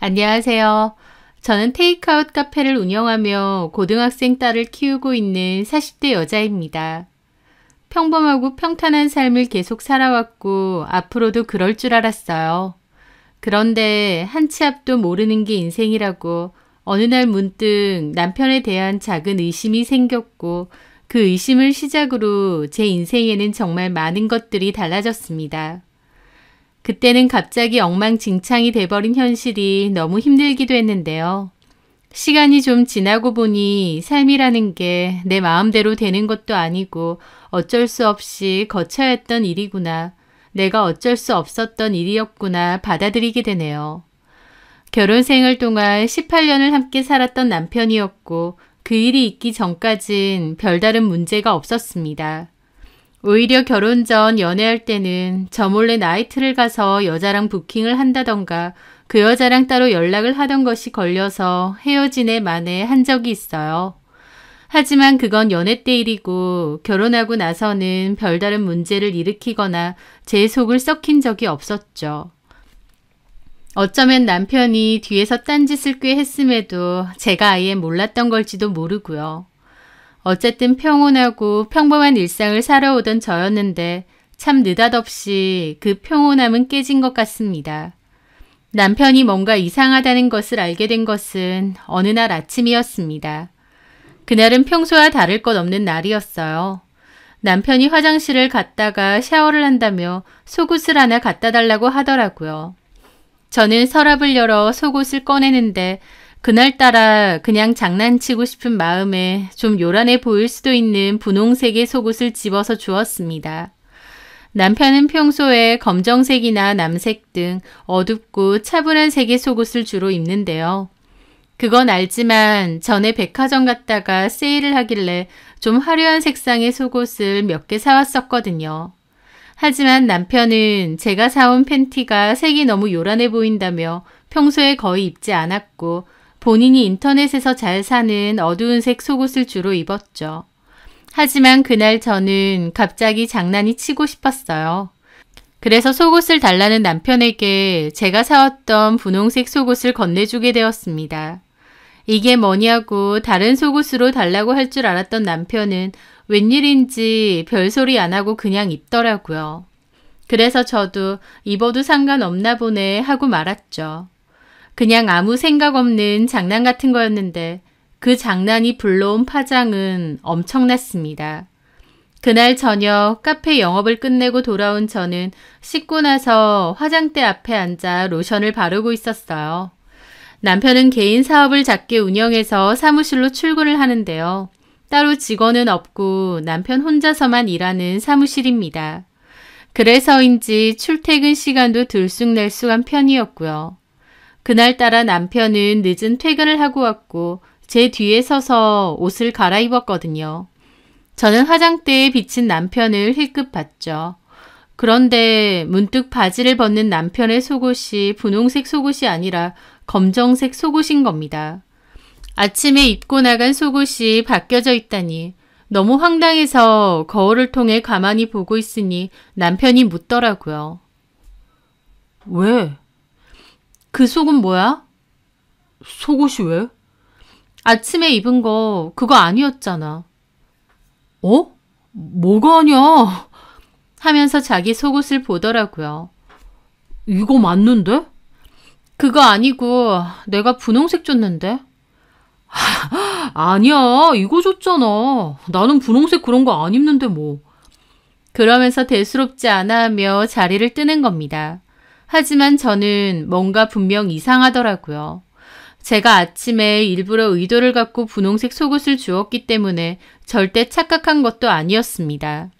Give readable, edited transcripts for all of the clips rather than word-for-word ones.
안녕하세요. 저는 테이크아웃 카페를 운영하며 고등학생 딸을 키우고 있는 40대 여자입니다. 평범하고 평탄한 삶을 계속 살아왔고 앞으로도 그럴 줄 알았어요. 그런데 한 치 앞도 모르는 게 인생이라고 어느 날 문득 남편에 대한 작은 의심이 생겼고 그 의심을 시작으로 제 인생에는 정말 많은 것들이 달라졌습니다. 그때는 갑자기 엉망진창이 돼버린 현실이 너무 힘들기도 했는데요. 시간이 좀 지나고 보니 삶이라는 게 내 마음대로 되는 것도 아니고 어쩔 수 없이 거쳐야 했던 일이구나. 내가 어쩔 수 없었던 일이었구나 받아들이게 되네요. 결혼 생활 동안 18년을 함께 살았던 남편이었고 그 일이 있기 전까진 별다른 문제가 없었습니다. 오히려 결혼 전 연애할 때는 저 몰래 나이트를 가서 여자랑 부킹을 한다던가 그 여자랑 따로 연락을 하던 것이 걸려서 헤어진 애 만에 한 적이 있어요. 하지만 그건 연애 때 일이고 결혼하고 나서는 별다른 문제를 일으키거나 제 속을 썩힌 적이 없었죠. 어쩌면 남편이 뒤에서 딴짓을 꽤 했음에도 제가 아예 몰랐던 걸지도 모르고요. 어쨌든 평온하고 평범한 일상을 살아오던 저였는데 참 느닷없이 그 평온함은 깨진 것 같습니다. 남편이 뭔가 이상하다는 것을 알게 된 것은 어느 날 아침이었습니다. 그날은 평소와 다를 것 없는 날이었어요. 남편이 화장실을 갔다가 샤워를 한다며 속옷을 하나 갖다 달라고 하더라고요. 저는 서랍을 열어 속옷을 꺼내는데 그날따라 그냥 장난치고 싶은 마음에 좀 요란해 보일 수도 있는 분홍색의 속옷을 집어서 주었습니다. 남편은 평소에 검정색이나 남색 등 어둡고 차분한 색의 속옷을 주로 입는데요. 그건 알지만 전에 백화점 갔다가 세일을 하길래 좀 화려한 색상의 속옷을 몇 개 사왔었거든요. 하지만 남편은 제가 사온 팬티가 색이 너무 요란해 보인다며 평소에 거의 입지 않았고 본인이 인터넷에서 잘 사는 어두운 색 속옷을 주로 입었죠. 하지만 그날 저는 갑자기 장난이 치고 싶었어요. 그래서 속옷을 달라는 남편에게 제가 사왔던 분홍색 속옷을 건네주게 되었습니다. 이게 뭐냐고 다른 속옷으로 달라고 할 줄 알았던 남편은 웬일인지 별소리 안 하고 그냥 입더라고요. 그래서 저도 입어도 상관없나 보네 하고 말았죠. 그냥 아무 생각 없는 장난 같은 거였는데 그 장난이 불러온 파장은 엄청났습니다. 그날 저녁 카페 영업을 끝내고 돌아온 저는 씻고 나서 화장대 앞에 앉아 로션을 바르고 있었어요. 남편은 개인 사업을 작게 운영해서 사무실로 출근을 하는데요. 따로 직원은 없고 남편 혼자서만 일하는 사무실입니다. 그래서인지 출퇴근 시간도 들쑥날쑥한 편이었고요. 그날따라 남편은 늦은 퇴근을 하고 왔고 제 뒤에 서서 옷을 갈아입었거든요. 저는 화장대에 비친 남편을 힐끗 봤죠. 그런데 문득 바지를 벗는 남편의 속옷이 분홍색 속옷이 아니라 검정색 속옷인 겁니다. 아침에 입고 나간 속옷이 바뀌어져 있다니 너무 황당해서 거울을 통해 가만히 보고 있으니 남편이 묻더라고요. 왜? 그 속은 뭐야? 속옷이 왜? 아침에 입은 거 그거 아니었잖아. 어? 뭐가 아니야? 하면서 자기 속옷을 보더라고요. 이거 맞는데? 그거 아니고 내가 분홍색 줬는데? 아니야, 이거 줬잖아. 나는 분홍색 그런 거 안 입는데 뭐. 그러면서 대수롭지 않아 하며 자리를 뜨는 겁니다. 하지만 저는 뭔가 분명 이상하더라고요. 제가 아침에 일부러 의도를 갖고 분홍색 속옷을 주었기 때문에 절대 착각한 것도 아니었습니다.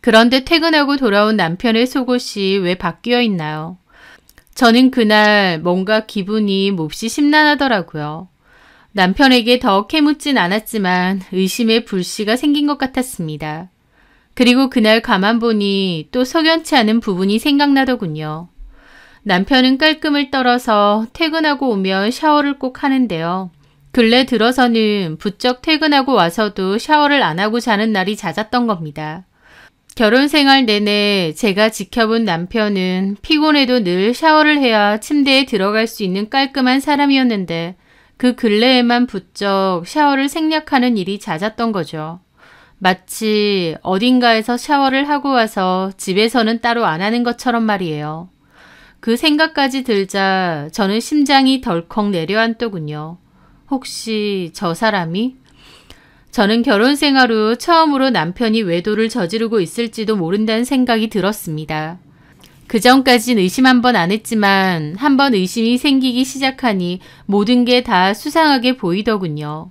그런데 퇴근하고 돌아온 남편의 속옷이 왜 바뀌어 있나요? 저는 그날 뭔가 기분이 몹시 심란하더라고요. 남편에게 더 캐묻진 않았지만 의심의 불씨가 생긴 것 같았습니다. 그리고 그날 가만 보니 또 석연치 않은 부분이 생각나더군요. 남편은 깔끔을 떨어서 퇴근하고 오면 샤워를 꼭 하는데요. 근래 들어서는 부쩍 퇴근하고 와서도 샤워를 안 하고 자는 날이 잦았던 겁니다. 결혼 생활 내내 제가 지켜본 남편은 피곤해도 늘 샤워를 해야 침대에 들어갈 수 있는 깔끔한 사람이었는데 그 근래에만 부쩍 샤워를 생략하는 일이 잦았던 거죠. 마치 어딘가에서 샤워를 하고 와서 집에서는 따로 안 하는 것처럼 말이에요. 그 생각까지 들자 저는 심장이 덜컥 내려앉더군요. 혹시 저 사람이? 저는 결혼 생활 후 처음으로 남편이 외도를 저지르고 있을지도 모른다는 생각이 들었습니다. 그전까진 의심 한 번 안 했지만 한 번 의심이 생기기 시작하니 모든 게 다 수상하게 보이더군요.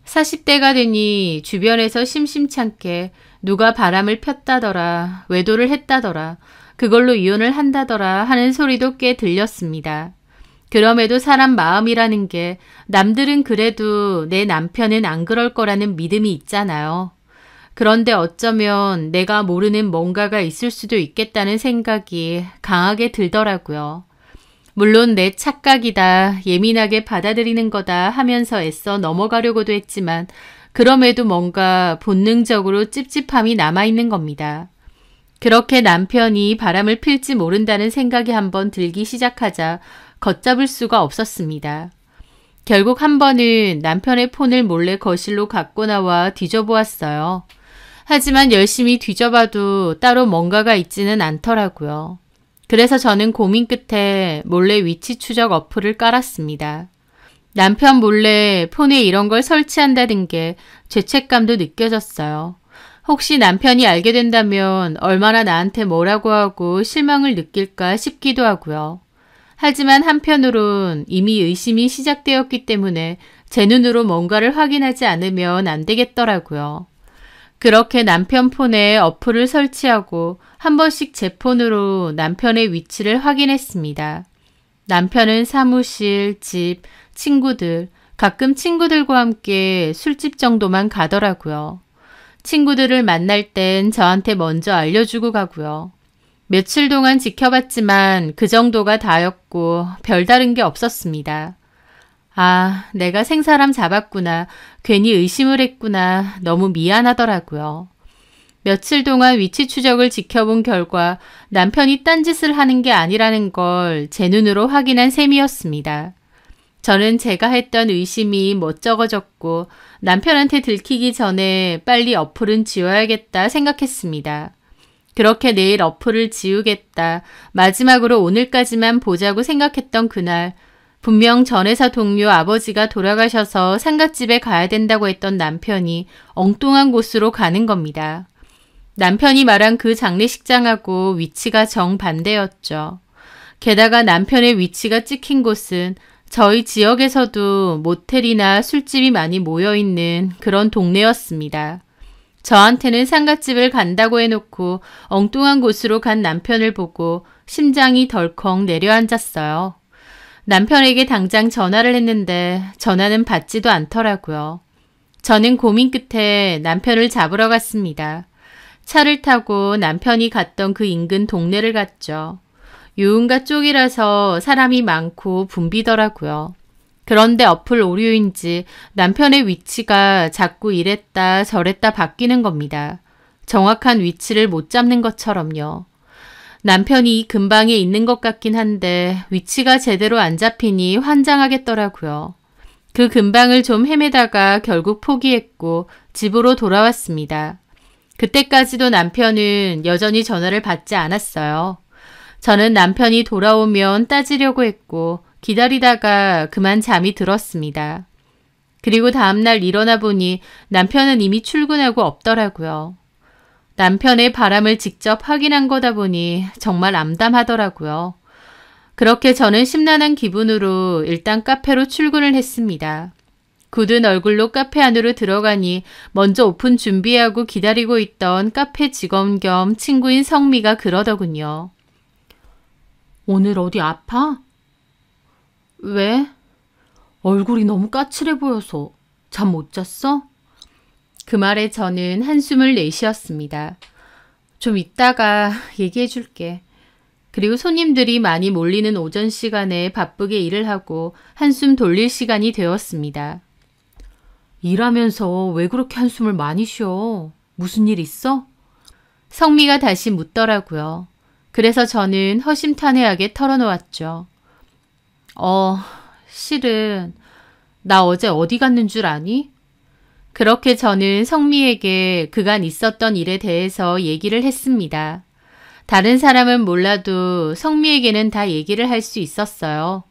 40대가 되니 주변에서 심심찮게 누가 바람을 폈다더라, 외도를 했다더라, 그걸로 이혼을 한다더라 하는 소리도 꽤 들렸습니다. 그럼에도 사람 마음이라는 게 남들은 그래도 내 남편은 안 그럴 거라는 믿음이 있잖아요. 그런데 어쩌면 내가 모르는 뭔가가 있을 수도 있겠다는 생각이 강하게 들더라고요. 물론 내 착각이다, 예민하게 받아들이는 거다 하면서 애써 넘어가려고도 했지만 그럼에도 뭔가 본능적으로 찝찝함이 남아있는 겁니다. 그렇게 남편이 바람을 필지 모른다는 생각이 한번 들기 시작하자 걷잡을 수가 없었습니다. 결국 한 번은 남편의 폰을 몰래 거실로 갖고 나와 뒤져보았어요. 하지만 열심히 뒤져봐도 따로 뭔가가 있지는 않더라고요. 그래서 저는 고민 끝에 몰래 위치 추적 어플을 깔았습니다. 남편 몰래 폰에 이런 걸 설치한다는 게 죄책감도 느껴졌어요. 혹시 남편이 알게 된다면 얼마나 나한테 뭐라고 하고 실망을 느낄까 싶기도 하고요. 하지만 한편으론 이미 의심이 시작되었기 때문에 제 눈으로 뭔가를 확인하지 않으면 안 되겠더라고요. 그렇게 남편 폰에 어플을 설치하고 한 번씩 제 폰으로 남편의 위치를 확인했습니다. 남편은 사무실, 집, 친구들, 가끔 친구들과 함께 술집 정도만 가더라고요. 친구들을 만날 땐 저한테 먼저 알려주고 가고요. 며칠 동안 지켜봤지만 그 정도가 다였고 별다른 게 없었습니다. 아, 내가 생사람 잡았구나. 괜히 의심을 했구나. 너무 미안하더라고요. 며칠 동안 위치 추적을 지켜본 결과 남편이 딴짓을 하는 게 아니라는 걸 제 눈으로 확인한 셈이었습니다. 저는 제가 했던 의심이 멋쩍어졌고 남편한테 들키기 전에 빨리 어플은 지워야겠다 생각했습니다. 그렇게 내일 어플을 지우겠다. 마지막으로 오늘까지만 보자고 생각했던 그날 분명 전 회사 동료 아버지가 돌아가셔서 상갓집에 가야 된다고 했던 남편이 엉뚱한 곳으로 가는 겁니다. 남편이 말한 그 장례식장하고 위치가 정반대였죠. 게다가 남편의 위치가 찍힌 곳은 저희 지역에서도 모텔이나 술집이 많이 모여있는 그런 동네였습니다. 저한테는 상갓집을 간다고 해놓고 엉뚱한 곳으로 간 남편을 보고 심장이 덜컥 내려앉았어요. 남편에게 당장 전화를 했는데 전화는 받지도 않더라고요. 저는 고민 끝에 남편을 잡으러 갔습니다. 차를 타고 남편이 갔던 그 인근 동네를 갔죠. 유흥가 쪽이라서 사람이 많고 붐비더라고요. 그런데 어플 오류인지 남편의 위치가 자꾸 이랬다 저랬다 바뀌는 겁니다. 정확한 위치를 못 잡는 것처럼요. 남편이 이 근방에 있는 것 같긴 한데 위치가 제대로 안 잡히니 환장하겠더라고요. 그 근방을 좀 헤매다가 결국 포기했고 집으로 돌아왔습니다. 그때까지도 남편은 여전히 전화를 받지 않았어요. 저는 남편이 돌아오면 따지려고 했고 기다리다가 그만 잠이 들었습니다. 그리고 다음날 일어나 보니 남편은 이미 출근하고 없더라고요. 남편의 바람을 직접 확인한 거다 보니 정말 암담하더라고요. 그렇게 저는 심란한 기분으로 일단 카페로 출근을 했습니다. 굳은 얼굴로 카페 안으로 들어가니 먼저 오픈 준비하고 기다리고 있던 카페 직원 겸 친구인 성미가 그러더군요. 오늘 어디 아파? 왜? 얼굴이 너무 까칠해 보여서 잠 못 잤어? 그 말에 저는 한숨을 내쉬었습니다. 좀 이따가 얘기해 줄게. 그리고 손님들이 많이 몰리는 오전 시간에 바쁘게 일을 하고 한숨 돌릴 시간이 되었습니다. 일하면서 왜 그렇게 한숨을 많이 쉬어? 무슨 일 있어? 성미가 다시 묻더라고요. 그래서 저는 허심탄회하게 털어놓았죠. 실은 나 어제 어디 갔는 줄 아니? 그렇게 저는 성미에게 그간 있었던 일에 대해서 얘기를 했습니다. 다른 사람은 몰라도 성미에게는 다 얘기를 할 수 있었어요.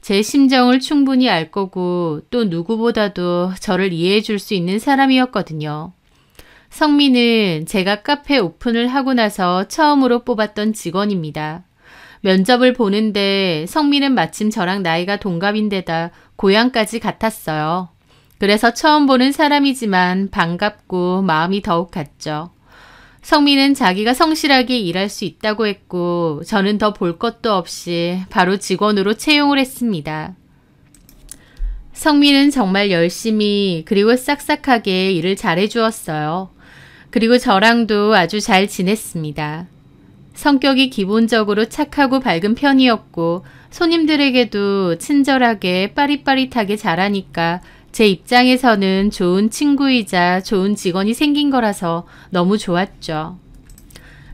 제 심정을 충분히 알 거고 또 누구보다도 저를 이해해 줄 수 있는 사람이었거든요. 성미는 제가 카페 오픈을 하고 나서 처음으로 뽑았던 직원입니다. 면접을 보는데 성미는 마침 저랑 나이가 동갑인데다 고향까지 같았어요. 그래서 처음 보는 사람이지만 반갑고 마음이 더욱 갔죠. 성미는 자기가 성실하게 일할 수 있다고 했고 저는 더 볼 것도 없이 바로 직원으로 채용을 했습니다. 성미는 정말 열심히 그리고 싹싹하게 일을 잘해주었어요. 그리고 저랑도 아주 잘 지냈습니다. 성격이 기본적으로 착하고 밝은 편이었고 손님들에게도 친절하게 빠릿빠릿하게 잘하니까 제 입장에서는 좋은 친구이자 좋은 직원이 생긴 거라서 너무 좋았죠.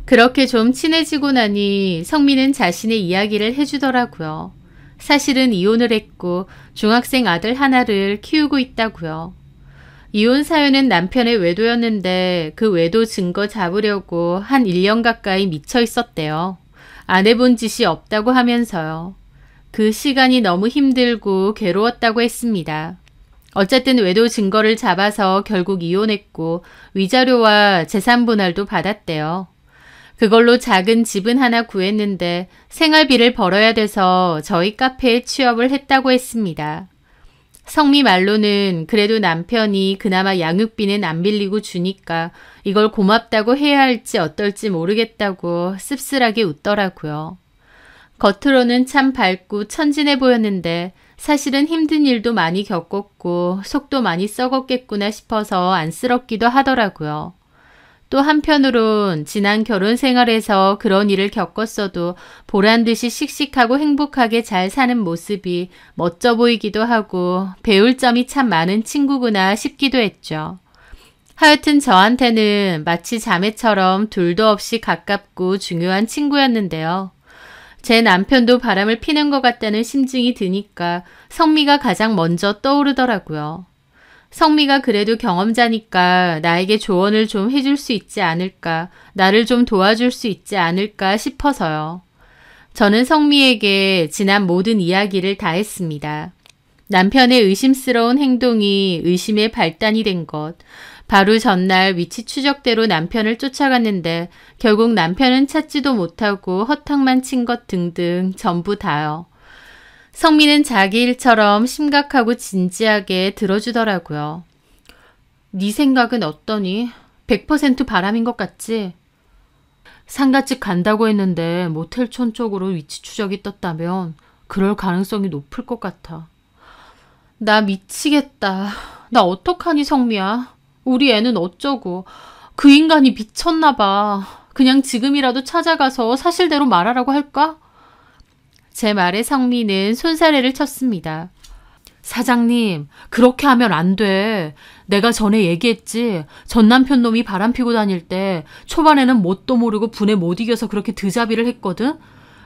그렇게 좀 친해지고 나니 성미는 자신의 이야기를 해주더라고요. 사실은 이혼을 했고 중학생 아들 하나를 키우고 있다고요. 이혼 사유는 남편의 외도였는데 그 외도 증거 잡으려고 한 1년 가까이 미쳐 있었대요. 안 해본 짓이 없다고 하면서요. 그 시간이 너무 힘들고 괴로웠다고 했습니다. 어쨌든 외도 증거를 잡아서 결국 이혼했고 위자료와 재산 분할도 받았대요. 그걸로 작은 집은 하나 구했는데 생활비를 벌어야 돼서 저희 카페에 취업을 했다고 했습니다. 성미 말로는 그래도 남편이 그나마 양육비는 안 빌리고 주니까 이걸 고맙다고 해야 할지 어떨지 모르겠다고 씁쓸하게 웃더라고요. 겉으로는 참 밝고 천진해 보였는데 사실은 힘든 일도 많이 겪었고 속도 많이 썩었겠구나 싶어서 안쓰럽기도 하더라고요. 또 한편으론 지난 결혼 생활에서 그런 일을 겪었어도 보란듯이 씩씩하고 행복하게 잘 사는 모습이 멋져 보이기도 하고 배울 점이 참 많은 친구구나 싶기도 했죠. 하여튼 저한테는 마치 자매처럼 둘도 없이 가깝고 중요한 친구였는데요. 제 남편도 바람을 피는 것 같다는 심증이 드니까 성미가 가장 먼저 떠오르더라고요. 성미가 그래도 경험자니까 나에게 조언을 좀 해줄 수 있지 않을까, 나를 좀 도와줄 수 있지 않을까 싶어서요. 저는 성미에게 지난 모든 이야기를 다 했습니다. 남편의 의심스러운 행동이 의심의 발단이 된 것, 바로 전날 위치 추적대로 남편을 쫓아갔는데 결국 남편은 찾지도 못하고 허탕만 친 것 등등 전부 다요. 성미는 자기 일처럼 심각하고 진지하게 들어주더라고요. 네 생각은 어떠니? 100% 바람인 것 같지? 상가집 간다고 했는데 모텔촌 쪽으로 위치 추적이 떴다면 그럴 가능성이 높을 것 같아. 나 미치겠다. 나 어떡하니 성미야. 우리 애는 어쩌고. 그 인간이 미쳤나 봐. 그냥 지금이라도 찾아가서 사실대로 말하라고 할까? 제 말에 성미는 손사래를 쳤습니다. 사장님, 그렇게 하면 안 돼. 내가 전에 얘기했지. 전 남편 놈이 바람 피고 다닐 때 초반에는 뭣도 모르고 분에 못 이겨서 그렇게 드자비를 했거든.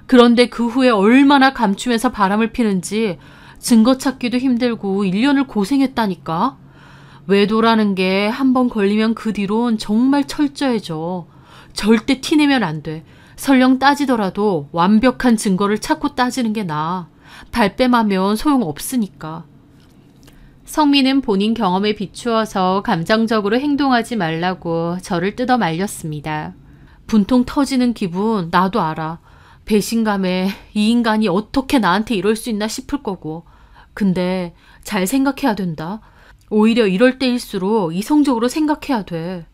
그런데 그 후에 얼마나 감추면서 바람을 피는지 증거 찾기도 힘들고 1년을 고생했다니까. 외도라는 게 한 번 걸리면 그 뒤론 정말 철저해져. 절대 티내면 안 돼. 설령 따지더라도 완벽한 증거를 찾고 따지는 게 나아. 발뺌하면 소용없으니까. 성미는 본인 경험에 비추어서 감정적으로 행동하지 말라고 저를 뜯어 말렸습니다. 분통 터지는 기분 나도 알아. 배신감에 이 인간이 어떻게 나한테 이럴 수 있나 싶을 거고. 근데 잘 생각해야 된다. 오히려 이럴 때일수록 이성적으로 생각해야 돼.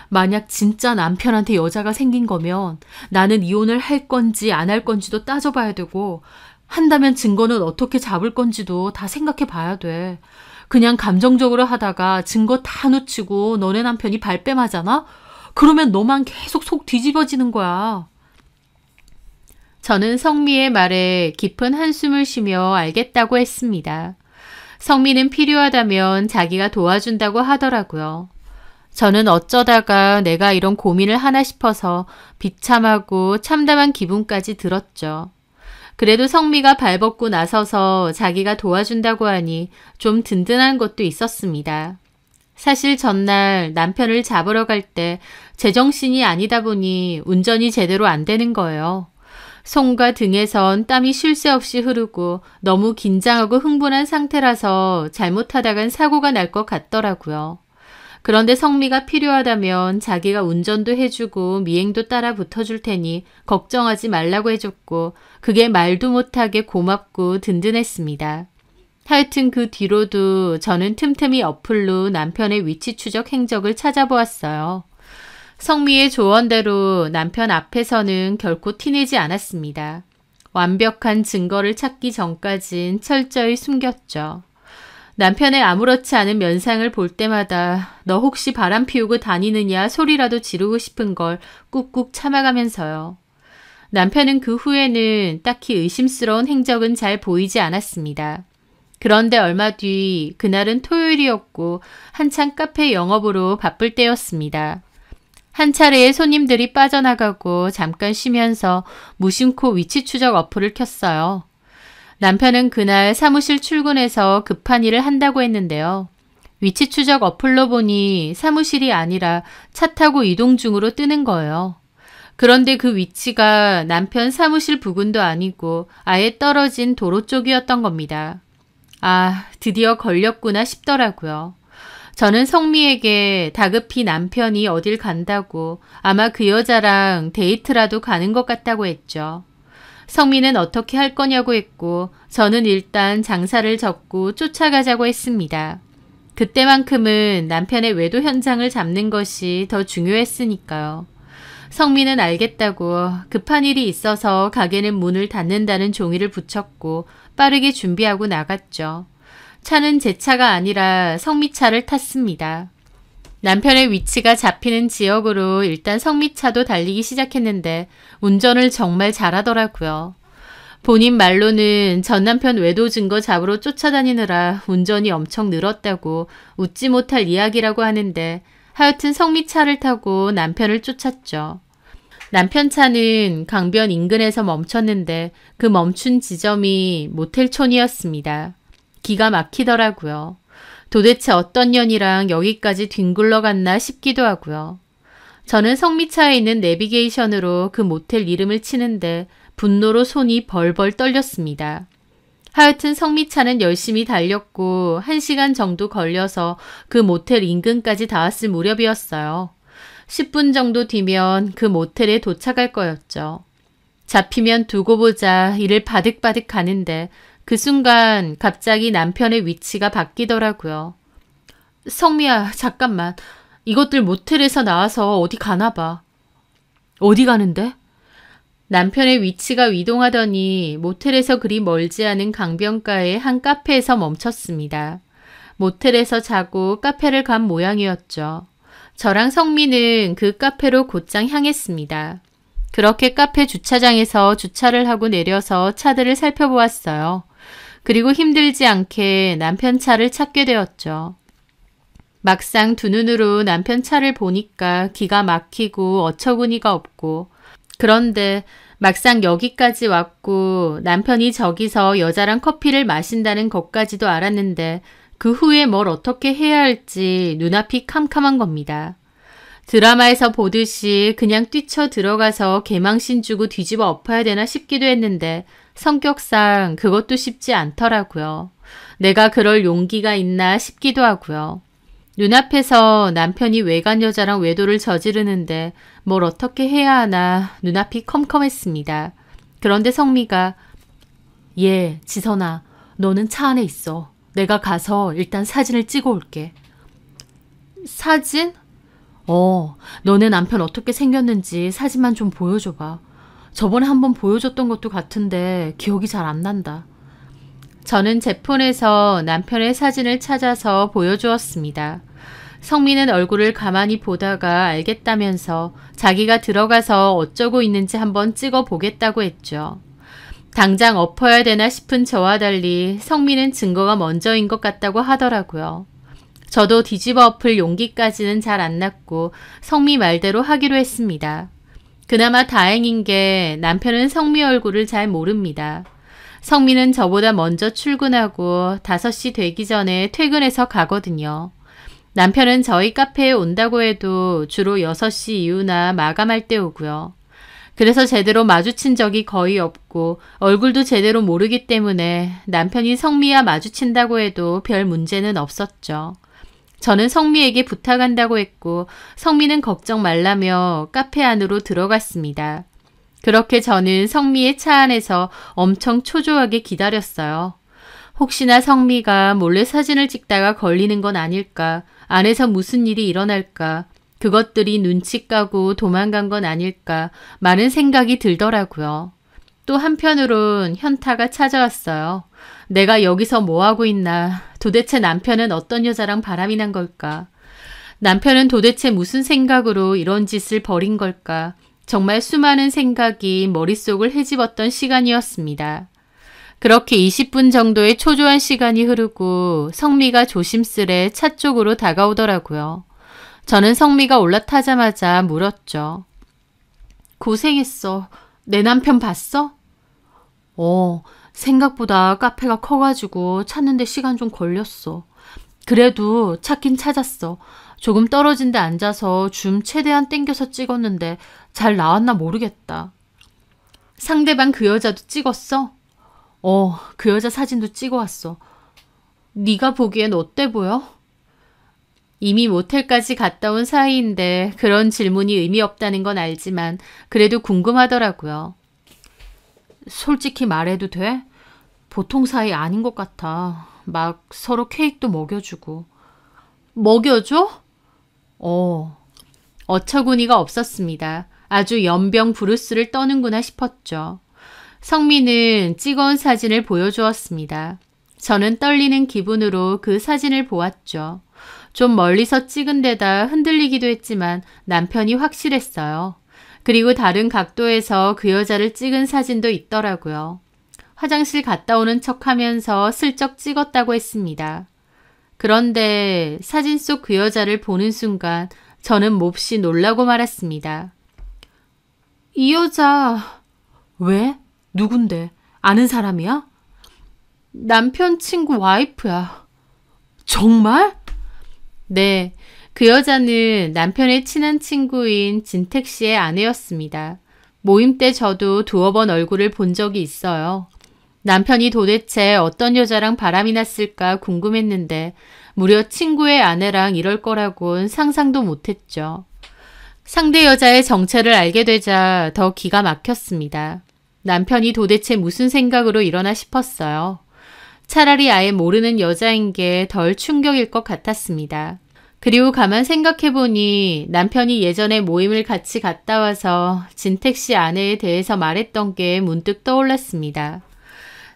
만약 진짜 남편한테 여자가 생긴 거면 나는 이혼을 할 건지 안 할 건지도 따져봐야 되고 한다면 증거는 어떻게 잡을 건지도 다 생각해 봐야 돼. 그냥 감정적으로 하다가 증거 다 놓치고 너네 남편이 발뺌하잖아? 그러면 너만 계속 속 뒤집어지는 거야. 저는 성미의 말에 깊은 한숨을 쉬며 알겠다고 했습니다. 성미는 필요하다면 자기가 도와준다고 하더라고요. 저는 어쩌다가 내가 이런 고민을 하나 싶어서 비참하고 참담한 기분까지 들었죠. 그래도 성미가 발벗고 나서서 자기가 도와준다고 하니 좀 든든한 것도 있었습니다. 사실 전날 남편을 잡으러 갈 때 제정신이 아니다 보니 운전이 제대로 안 되는 거예요. 손과 등에선 땀이 쉴 새 없이 흐르고 너무 긴장하고 흥분한 상태라서 잘못하다간 사고가 날 것 같더라고요. 그런데 성미가 필요하다면 자기가 운전도 해주고 미행도 따라 붙어줄 테니 걱정하지 말라고 해줬고 그게 말도 못하게 고맙고 든든했습니다. 하여튼 그 뒤로도 저는 틈틈이 어플로 남편의 위치 추적 행적을 찾아보았어요. 성미의 조언대로 남편 앞에서는 결코 티내지 않았습니다. 완벽한 증거를 찾기 전까진 철저히 숨겼죠. 남편의 아무렇지 않은 면상을 볼 때마다 너 혹시 바람 피우고 다니느냐 소리라도 지르고 싶은 걸 꾹꾹 참아가면서요. 남편은 그 후에는 딱히 의심스러운 행적은 잘 보이지 않았습니다. 그런데 얼마 뒤 그날은 토요일이었고 한창 카페 영업으로 바쁠 때였습니다. 한 차례의 손님들이 빠져나가고 잠깐 쉬면서 무심코 위치 추적 어플을 켰어요. 남편은 그날 사무실 출근해서 급한 일을 한다고 했는데요. 위치 추적 어플로 보니 사무실이 아니라 차 타고 이동 중으로 뜨는 거예요. 그런데 그 위치가 남편 사무실 부근도 아니고 아예 떨어진 도로 쪽이었던 겁니다. 아, 드디어 걸렸구나 싶더라고요. 저는 성미에게 다급히 남편이 어딜 간다고 아마 그 여자랑 데이트라도 가는 것 같다고 했죠. 성미는 어떻게 할 거냐고 했고 저는 일단 장사를 접고 쫓아가자고 했습니다. 그때만큼은 남편의 외도 현장을 잡는 것이 더 중요했으니까요. 성미는 알겠다고 급한 일이 있어서 가게는 문을 닫는다는 종이를 붙였고 빠르게 준비하고 나갔죠. 차는 제 차가 아니라 성미 차를 탔습니다. 남편의 위치가 잡히는 지역으로 일단 성미차도 달리기 시작했는데 운전을 정말 잘하더라고요. 본인 말로는 전 남편 외도 증거 잡으러 쫓아다니느라 운전이 엄청 늘었다고 웃지 못할 이야기라고 하는데 하여튼 성미차를 타고 남편을 쫓았죠. 남편 차는 강변 인근에서 멈췄는데 그 멈춘 지점이 모텔촌이었습니다. 기가 막히더라고요. 도대체 어떤 년이랑 여기까지 뒹굴러 갔나 싶기도 하고요. 저는 성미차에 있는 내비게이션으로 그 모텔 이름을 치는데 분노로 손이 벌벌 떨렸습니다. 하여튼 성미차는 열심히 달렸고 1시간 정도 걸려서 그 모텔 인근까지 닿았을 무렵이었어요. 10분 정도 뒤면 그 모텔에 도착할 거였죠. 잡히면 두고 보자 이를 바득바득 가는데 그 순간 갑자기 남편의 위치가 바뀌더라고요. 성미야, 잠깐만. 이것들 모텔에서 나와서 어디 가나 봐. 어디 가는데? 남편의 위치가 이동하더니 모텔에서 그리 멀지 않은 강변가의 한 카페에서 멈췄습니다. 모텔에서 자고 카페를 간 모양이었죠. 저랑 성미는 그 카페로 곧장 향했습니다. 그렇게 카페 주차장에서 주차를 하고 내려서 차들을 살펴보았어요. 그리고 힘들지 않게 남편 차를 찾게 되었죠. 막상 두 눈으로 남편 차를 보니까 기가 막히고 어처구니가 없고 그런데 막상 여기까지 왔고 남편이 저기서 여자랑 커피를 마신다는 것까지도 알았는데 그 후에 뭘 어떻게 해야 할지 눈앞이 캄캄한 겁니다. 드라마에서 보듯이 그냥 뛰쳐 들어가서 개망신 주고 뒤집어 엎어야 되나 싶기도 했는데 성격상 그것도 쉽지 않더라고요. 내가 그럴 용기가 있나 싶기도 하고요. 눈앞에서 남편이 외간 여자랑 외도를 저지르는데 뭘 어떻게 해야 하나 눈앞이 컴컴했습니다. 그런데 성미가 지선아, 너는 차 안에 있어. 내가 가서 일단 사진을 찍어 올게. 사진? 너네 남편 어떻게 생겼는지 사진만 좀 보여줘봐. 저번에 한번 보여줬던 것도 같은데 기억이 잘 안 난다. 저는 제 폰에서 남편의 사진을 찾아서 보여주었습니다. 성미는 얼굴을 가만히 보다가 알겠다면서 자기가 들어가서 어쩌고 있는지 한번 찍어 보겠다고 했죠. 당장 엎어야 되나 싶은 저와 달리 성미는 증거가 먼저인 것 같다고 하더라고요. 저도 뒤집어 엎을 용기까지는 잘 안 났고 성미 말대로 하기로 했습니다. 그나마 다행인 게 남편은 성미 얼굴을 잘 모릅니다. 성미는 저보다 먼저 출근하고 5시 되기 전에 퇴근해서 가거든요. 남편은 저희 카페에 온다고 해도 주로 6시 이후나 마감할 때 오고요. 그래서 제대로 마주친 적이 거의 없고 얼굴도 제대로 모르기 때문에 남편이 성미와 마주친다고 해도 별 문제는 없었죠. 저는 성미에게 부탁한다고 했고 성미는 걱정 말라며 카페 안으로 들어갔습니다. 그렇게 저는 성미의 차 안에서 엄청 초조하게 기다렸어요. 혹시나 성미가 몰래 사진을 찍다가 걸리는 건 아닐까, 안에서 무슨 일이 일어날까, 그것들이 눈치 까고 도망간 건 아닐까 많은 생각이 들더라고요. 또 한편으론 현타가 찾아왔어요. 내가 여기서 뭐하고 있나, 도대체 남편은 어떤 여자랑 바람이 난 걸까, 남편은 도대체 무슨 생각으로 이런 짓을 벌인 걸까, 정말 수많은 생각이 머릿속을 헤집었던 시간이었습니다. 그렇게 20분 정도의 초조한 시간이 흐르고 성미가 조심스레 차 쪽으로 다가오더라고요. 저는 성미가 올라타자마자 물었죠. 고생했어. 내 남편 봤어? 생각보다 카페가 커가지고 찾는데 시간 좀 걸렸어. 그래도 찾긴 찾았어. 조금 떨어진 데 앉아서 줌 최대한 땡겨서 찍었는데 잘 나왔나 모르겠다. 상대방 그 여자도 찍었어? 그 여자 사진도 찍어왔어. 네가 보기엔 어때 보여? 이미 모텔까지 갔다 온 사이인데 그런 질문이 의미 없다는 건 알지만 그래도 궁금하더라고요. 솔직히 말해도 돼? 보통 사이 아닌 것 같아. 막 서로 케이크도 먹여주고. 먹여줘? 어처구니가 없었습니다. 아주 연병 브루스를 떠는구나 싶었죠. 성미는 찍어온 사진을 보여주었습니다. 저는 떨리는 기분으로 그 사진을 보았죠. 좀 멀리서 찍은 데다 흔들리기도 했지만 남편이 확실했어요. 그리고 다른 각도에서 그 여자를 찍은 사진도 있더라고요. 화장실 갔다 오는 척하면서 슬쩍 찍었다고 했습니다. 그런데 사진 속 그 여자를 보는 순간 저는 몹시 놀라고 말았습니다. 이 여자... 왜? 누군데? 아는 사람이야? 남편 친구 와이프야. 정말? 네, 그 여자는 남편의 친한 친구인 진택 씨의 아내였습니다. 모임 때 저도 2번 얼굴을 본 적이 있어요. 남편이 도대체 어떤 여자랑 바람이 났을까 궁금했는데 무려 친구의 아내랑 이럴 거라곤 상상도 못했죠. 상대 여자의 정체를 알게 되자 더 기가 막혔습니다. 남편이 도대체 무슨 생각으로 이러나 싶었어요. 차라리 아예 모르는 여자인 게 덜 충격일 것 같았습니다. 그리고 가만 생각해보니 남편이 예전에 모임을 같이 갔다 와서 진택 씨 아내에 대해서 말했던 게 문득 떠올랐습니다.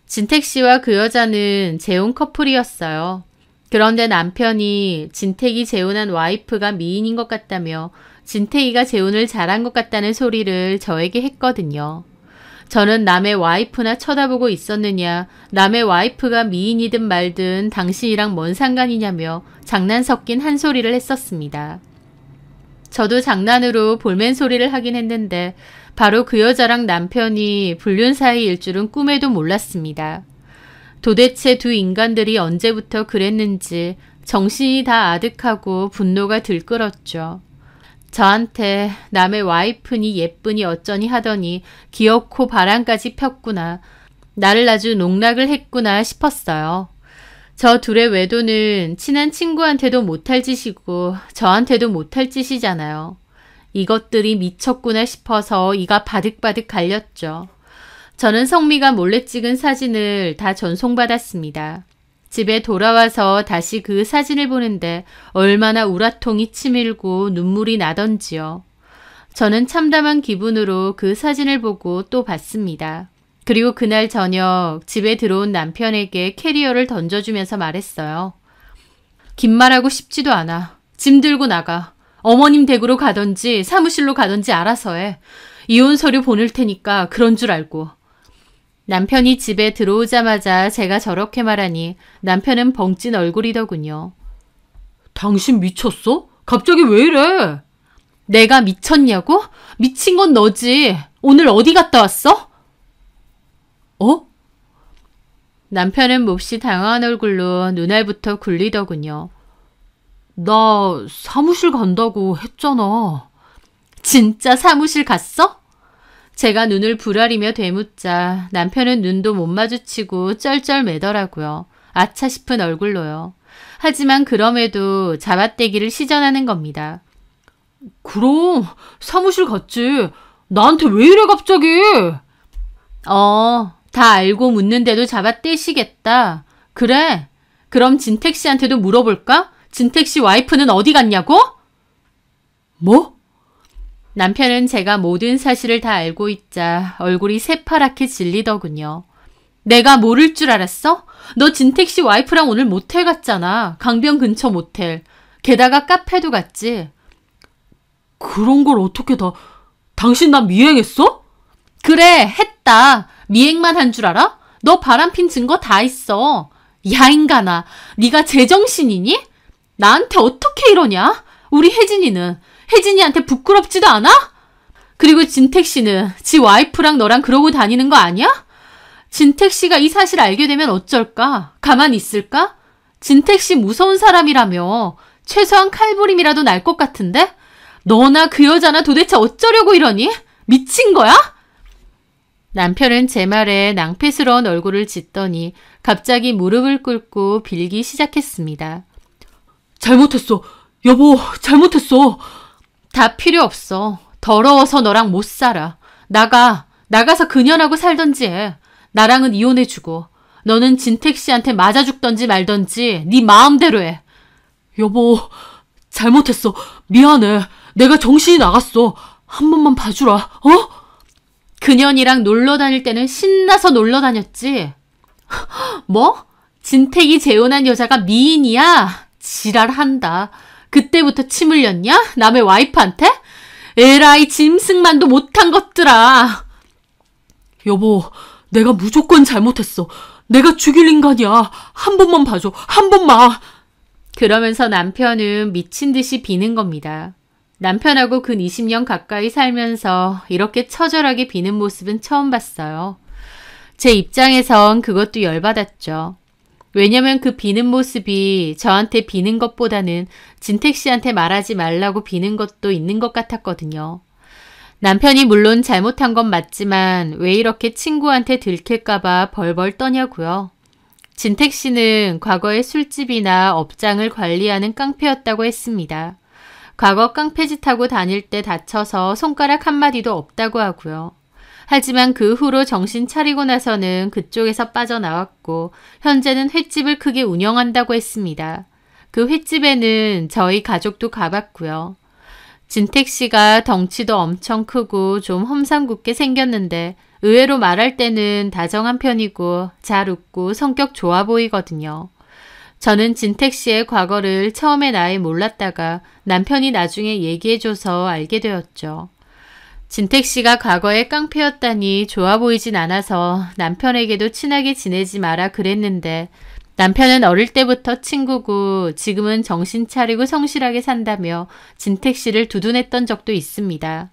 진택 씨와 그 여자는 재혼 커플이었어요. 그런데 남편이 진택이 재혼한 와이프가 미인인 것 같다며 진택이가 재혼을 잘한 것 같다는 소리를 저에게 했거든요. 저는 남의 와이프나 쳐다보고 있었느냐, 남의 와이프가 미인이든 말든 당신이랑 뭔 상관이냐며 장난 섞인 한 소리를 했었습니다. 저도 장난으로 볼멘 소리를 하긴 했는데 바로 그 여자랑 남편이 불륜 사이일 줄은 꿈에도 몰랐습니다. 도대체 두 인간들이 언제부터 그랬는지 정신이 다 아득하고 분노가 들끓었죠. 저한테 남의 와이프니 예쁘니 어쩌니 하더니 기어코 바람까지 폈구나. 나를 아주 농락을 했구나 싶었어요. 저 둘의 외도는 친한 친구한테도 못할 짓이고 저한테도 못할 짓이잖아요. 이것들이 미쳤구나 싶어서 이가 바득바득 갈렸죠. 저는 성미가 몰래 찍은 사진을 다 전송받았습니다. 집에 돌아와서 다시 그 사진을 보는데 얼마나 우라통이 치밀고 눈물이 나던지요. 저는 참담한 기분으로 그 사진을 보고 또 봤습니다. 그리고 그날 저녁 집에 들어온 남편에게 캐리어를 던져주면서 말했어요. 긴 말하고 싶지도 않아. 짐 들고 나가. 어머님 댁으로 가던지 사무실로 가던지 알아서 해. 이혼 서류 보낼 테니까 그런 줄 알고. 남편이 집에 들어오자마자 제가 저렇게 말하니 남편은 벙찐 얼굴이더군요. 당신 미쳤어? 갑자기 왜 이래? 내가 미쳤냐고? 미친 건 너지. 오늘 어디 갔다 왔어? 어? 남편은 몹시 당황한 얼굴로 눈알부터 굴리더군요. 나 사무실 간다고 했잖아. 진짜 사무실 갔어? 제가 눈을 부라리며 되묻자 남편은 눈도 못 마주치고 쩔쩔매더라고요. 아차 싶은 얼굴로요. 하지만 그럼에도 잡아떼기를 시전하는 겁니다. 그럼 사무실 갔지. 나한테 왜 이래 갑자기? 다 알고 묻는데도 잡아떼시겠다. 그래. 그럼 진택 씨한테도 물어볼까? 진택 씨 와이프는 어디 갔냐고? 뭐? 남편은 제가 모든 사실을 다 알고 있자 얼굴이 새파랗게 질리더군요. 내가 모를 줄 알았어? 너 진택 씨 와이프랑 오늘 모텔 갔잖아. 강변 근처 모텔. 게다가 카페도 갔지. 그런 걸 어떻게 다... 당신 나 미행했어? 그래, 했다. 미행만 한 줄 알아? 너 바람핀 증거 다 있어. 야 인간아, 네가 제정신이니? 나한테 어떻게 이러냐? 우리 혜진이한테 부끄럽지도 않아? 그리고 진택 씨는 지 와이프랑 너랑 그러고 다니는 거 아니야? 진택 씨가 이 사실 알게 되면 어쩔까? 가만히 있을까? 진택 씨 무서운 사람이라며. 최소한 칼부림이라도 날 것 같은데? 너나 그 여자나 도대체 어쩌려고 이러니? 미친 거야? 남편은 제 말에 낭패스러운 얼굴을 짓더니 갑자기 무릎을 꿇고 빌기 시작했습니다. 잘못했어. 여보, 잘못했어. 다 필요 없어. 더러워서 너랑 못 살아. 나가서 그년하고 살던지 해. 나랑은 이혼해주고 너는 진택 씨한테 맞아 죽던지 말던지 네 마음대로 해. 여보, 잘못했어. 미안해. 내가 정신이 나갔어. 한 번만 봐주라. 어? 그년이랑 놀러 다닐 때는 신나서 놀러 다녔지. 뭐? 진택이 재혼한 여자가 미인이야? 지랄한다. 그때부터 침 흘렸냐? 남의 와이프한테? 에라이 짐승만도 못한 것들아. 여보, 내가 무조건 잘못했어. 내가 죽일 인간이야. 한 번만 봐줘. 한 번만. 그러면서 남편은 미친 듯이 비는 겁니다. 남편하고 근 20년 가까이 살면서 이렇게 처절하게 비는 모습은 처음 봤어요. 제 입장에선 그것도 열받았죠. 왜냐면 그 비는 모습이 저한테 비는 것보다는 진택 씨한테 말하지 말라고 비는 것도 있는 것 같았거든요. 남편이 물론 잘못한 건 맞지만 왜 이렇게 친구한테 들킬까봐 벌벌 떠냐고요. 진택 씨는 과거에 술집이나 업장을 관리하는 깡패였다고 했습니다. 과거 깡패짓하고 다닐 때 다쳐서 손가락 한마디도 없다고 하고요. 하지만 그 후로 정신 차리고 나서는 그쪽에서 빠져나왔고 현재는 횟집을 크게 운영한다고 했습니다. 그 횟집에는 저희 가족도 가봤고요. 진택 씨가 덩치도 엄청 크고 좀 험상궂게 생겼는데 의외로 말할 때는 다정한 편이고 잘 웃고 성격 좋아 보이거든요. 저는 진택 씨의 과거를 처음엔 아예 몰랐다가 남편이 나중에 얘기해줘서 알게 되었죠. 진택 씨가 과거에 깡패였다니 좋아 보이진 않아서 남편에게도 친하게 지내지 마라 그랬는데 남편은 어릴 때부터 친구고 지금은 정신 차리고 성실하게 산다며 진택 씨를 두둔했던 적도 있습니다.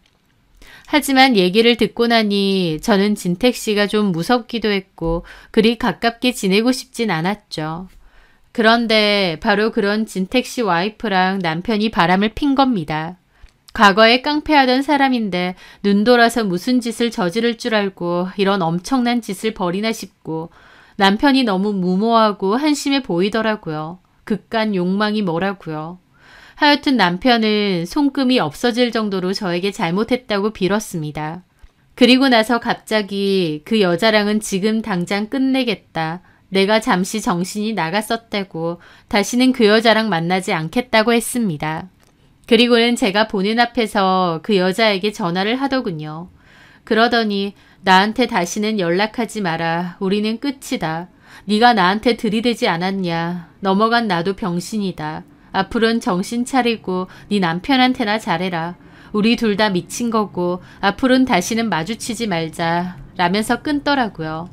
하지만 얘기를 듣고 나니 저는 진택 씨가 좀 무섭기도 했고 그리 가깝게 지내고 싶진 않았죠. 그런데 바로 그런 진택 씨 와이프랑 남편이 바람을 핀 겁니다. 과거에 깡패하던 사람인데 눈 돌아서 무슨 짓을 저지를 줄 알고 이런 엄청난 짓을 벌이나 싶고 남편이 너무 무모하고 한심해 보이더라고요. 그깟 욕망이 뭐라고요. 하여튼 남편은 손금이 없어질 정도로 저에게 잘못했다고 빌었습니다. 그리고 나서 갑자기 그 여자랑은 지금 당장 끝내겠다. 내가 잠시 정신이 나갔었다고 다시는 그 여자랑 만나지 않겠다고 했습니다. 그리고는 제가 보는 앞에서 그 여자에게 전화를 하더군요. 그러더니 나한테 다시는 연락하지 마라. 우리는 끝이다. 네가 나한테 들이대지 않았냐. 넘어간 나도 병신이다. 앞으로는 정신 차리고 네 남편한테나 잘해라. 우리 둘 다 미친 거고 앞으로는 다시는 마주치지 말자. 라면서 끊더라고요.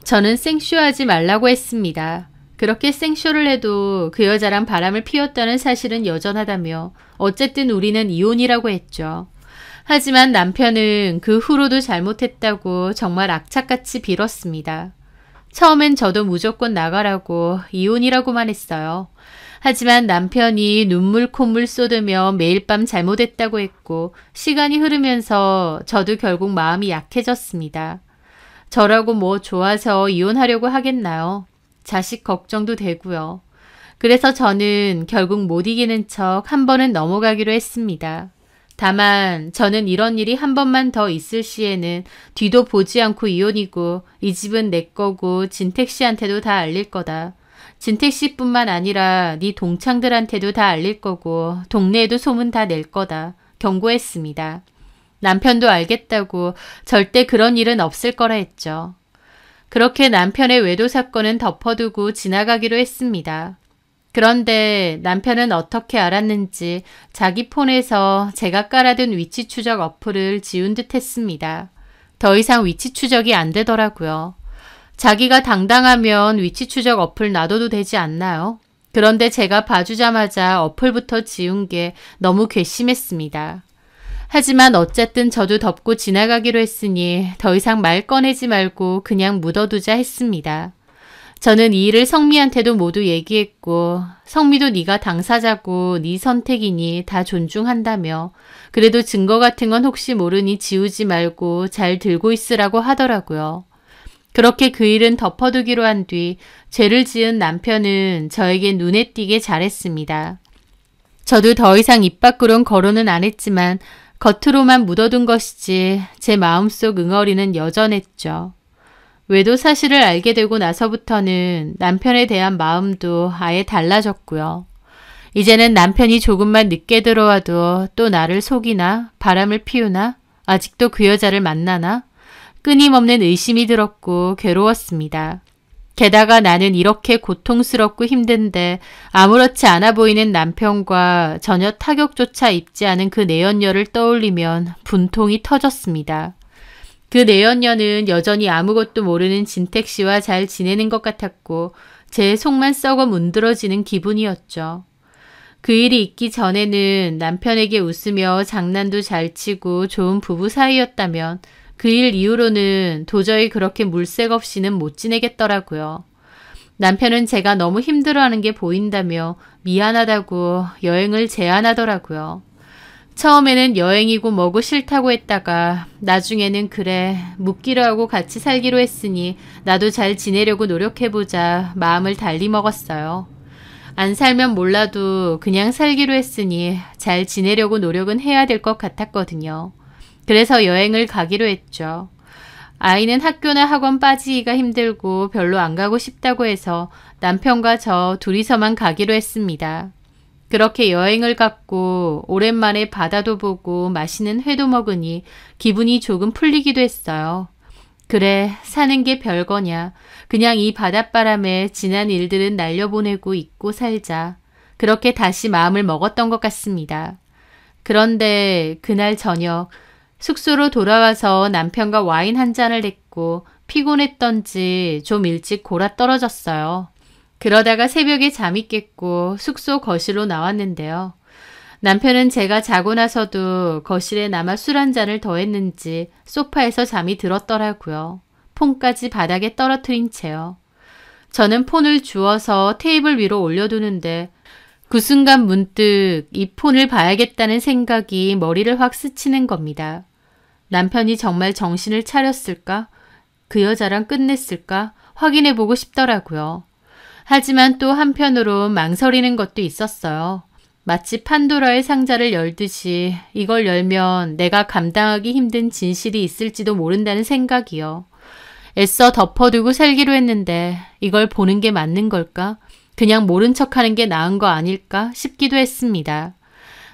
저는 생쇼하지 말라고 했습니다. 그렇게 생쇼를 해도 그 여자랑 바람을 피웠다는 사실은 여전하다며 어쨌든 우리는 이혼이라고 했죠. 하지만 남편은 그 후로도 잘못했다고 정말 악착같이 빌었습니다. 처음엔 저도 무조건 나가라고 이혼이라고만 했어요. 하지만 남편이 눈물 콧물 쏟으며 매일 밤 잘못했다고 했고 시간이 흐르면서 저도 결국 마음이 약해졌습니다. 저라고 뭐 좋아서 이혼하려고 하겠나요? 자식 걱정도 되고요. 그래서 저는 결국 못 이기는 척 한 번은 넘어가기로 했습니다. 다만 저는 이런 일이 한 번만 더 있을 시에는 뒤도 보지 않고 이혼이고 이 집은 내 거고 진택 씨한테도 다 알릴 거다. 진택 씨뿐만 아니라 네 동창들한테도 다 알릴 거고 동네에도 소문 다 낼 거다. 경고했습니다. 남편도 알겠다고 절대 그런 일은 없을 거라 했죠. 그렇게 남편의 외도 사건은 덮어두고 지나가기로 했습니다. 그런데 남편은 어떻게 알았는지 자기 폰에서 제가 깔아둔 위치 추적 어플을 지운 듯 했습니다. 더 이상 위치 추적이 안 되더라고요. 자기가 당당하면 위치 추적 어플 놔둬도 되지 않나요? 그런데 제가 봐주자마자 어플부터 지운 게 너무 괘씸했습니다. 하지만 어쨌든 저도 덮고 지나가기로 했으니 더 이상 말 꺼내지 말고 그냥 묻어두자 했습니다. 저는 이 일을 성미한테도 모두 얘기했고 성미도 네가 당사자고 네 선택이니 다 존중한다며 그래도 증거 같은 건 혹시 모르니 지우지 말고 잘 들고 있으라고 하더라고요. 그렇게 그 일은 덮어두기로 한 뒤 죄를 지은 남편은 저에게 눈에 띄게 잘했습니다. 저도 더 이상 입 밖으론 거론은 안 했지만 겉으로만 묻어둔 것이지 제 마음속 응어리는 여전했죠. 외도 사실을 알게 되고 나서부터는 남편에 대한 마음도 아예 달라졌고요. 이제는 남편이 조금만 늦게 들어와도 또 나를 속이나 바람을 피우나 아직도 그 여자를 만나나 끊임없는 의심이 들었고 괴로웠습니다. 게다가 나는 이렇게 고통스럽고 힘든데 아무렇지 않아 보이는 남편과 전혀 타격조차 입지 않은 그 내연녀를 떠올리면 분통이 터졌습니다. 그 내연녀는 여전히 아무것도 모르는 진택 씨와 잘 지내는 것 같았고 제 속만 썩어 문드러지는 기분이었죠. 그 일이 있기 전에는 남편에게 웃으며 장난도 잘 치고 좋은 부부 사이였다면 그 일 이후로는 도저히 그렇게 물색 없이는 못 지내겠더라고요. 남편은 제가 너무 힘들어하는 게 보인다며 미안하다고 여행을 제안하더라고요. 처음에는 여행이고 뭐고 싫다고 했다가 나중에는 그래 묻기로 하고 같이 살기로 했으니 나도 잘 지내려고 노력해보자 마음을 달리 먹었어요. 안 살면 몰라도 그냥 살기로 했으니 잘 지내려고 노력은 해야 될 것 같았거든요. 그래서 여행을 가기로 했죠. 아이는 학교나 학원 빠지기가 힘들고 별로 안 가고 싶다고 해서 남편과 저 둘이서만 가기로 했습니다. 그렇게 여행을 갔고 오랜만에 바다도 보고 맛있는 회도 먹으니 기분이 조금 풀리기도 했어요. 그래, 사는 게 별거냐. 그냥 이 바닷바람에 지난 일들은 날려보내고 잊고 살자. 그렇게 다시 마음을 먹었던 것 같습니다. 그런데 그날 저녁 숙소로 돌아와서 남편과 와인 한 잔을 했고 피곤했던지 좀 일찍 골아 떨어졌어요. 그러다가 새벽에 잠이 깼고 숙소 거실로 나왔는데요. 남편은 제가 자고 나서도 거실에 남아 술 한 잔을 더 했는지 소파에서 잠이 들었더라고요. 폰까지 바닥에 떨어뜨린 채요. 저는 폰을 주워서 테이블 위로 올려두는데 그 순간 문득 이 폰을 봐야겠다는 생각이 머리를 확 스치는 겁니다. 남편이 정말 정신을 차렸을까? 그 여자랑 끝냈을까? 확인해보고 싶더라고요. 하지만 또 한편으로 망설이는 것도 있었어요. 마치 판도라의 상자를 열듯이 이걸 열면 내가 감당하기 힘든 진실이 있을지도 모른다는 생각이요. 애써 덮어두고 살기로 했는데 이걸 보는 게 맞는 걸까? 그냥 모른 척하는 게 나은 거 아닐까 싶기도 했습니다.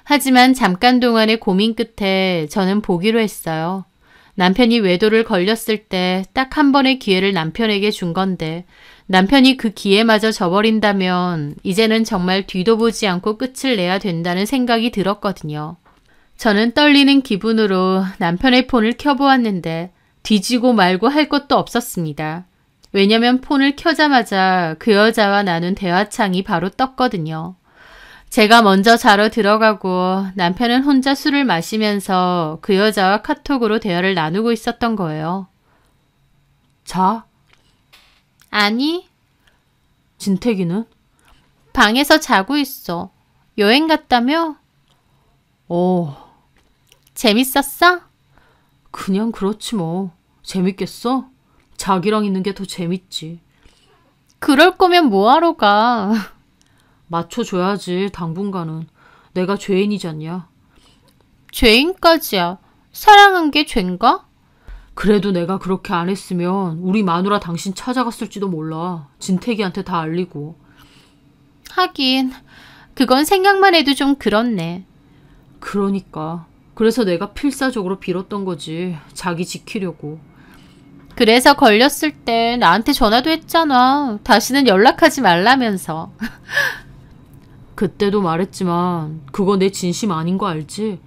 하지만 잠깐 동안의 고민 끝에 저는 보기로 했어요. 남편이 외도를 걸렸을 때 딱 한 번의 기회를 남편에게 준 건데 남편이 그 기회마저 저버린다면 이제는 정말 뒤도 보지 않고 끝을 내야 된다는 생각이 들었거든요. 저는 떨리는 기분으로 남편의 폰을 켜보았는데 뒤지고 말고 할 것도 없었습니다. 왜냐면 폰을 켜자마자 그 여자와 나눈 대화창이 바로 떴거든요. 제가 먼저 자러 들어가고 남편은 혼자 술을 마시면서 그 여자와 카톡으로 대화를 나누고 있었던 거예요. 자? 아니, 진택이는? 방에서 자고 있어. 여행 갔다며? 재밌었어? 그냥 그렇지 뭐. 재밌겠어? 자기랑 있는 게 더 재밌지. 그럴 거면 뭐하러 가? 맞춰줘야지, 당분간은. 내가 죄인이잖냐. 죄인까지야. 사랑한 게 죄인가? 그래도 내가 그렇게 안 했으면 우리 마누라 당신 찾아갔을지도 몰라. 진택이한테 다 알리고. 하긴, 그건 생각만 해도 좀 그렇네. 그러니까. 그래서 내가 필사적으로 빌었던 거지. 자기 지키려고. 그래서 걸렸을 때 나한테 전화도 했잖아. 다시는 연락하지 말라면서. 그때도 말했지만 그거 내 진심 아닌 거 알지?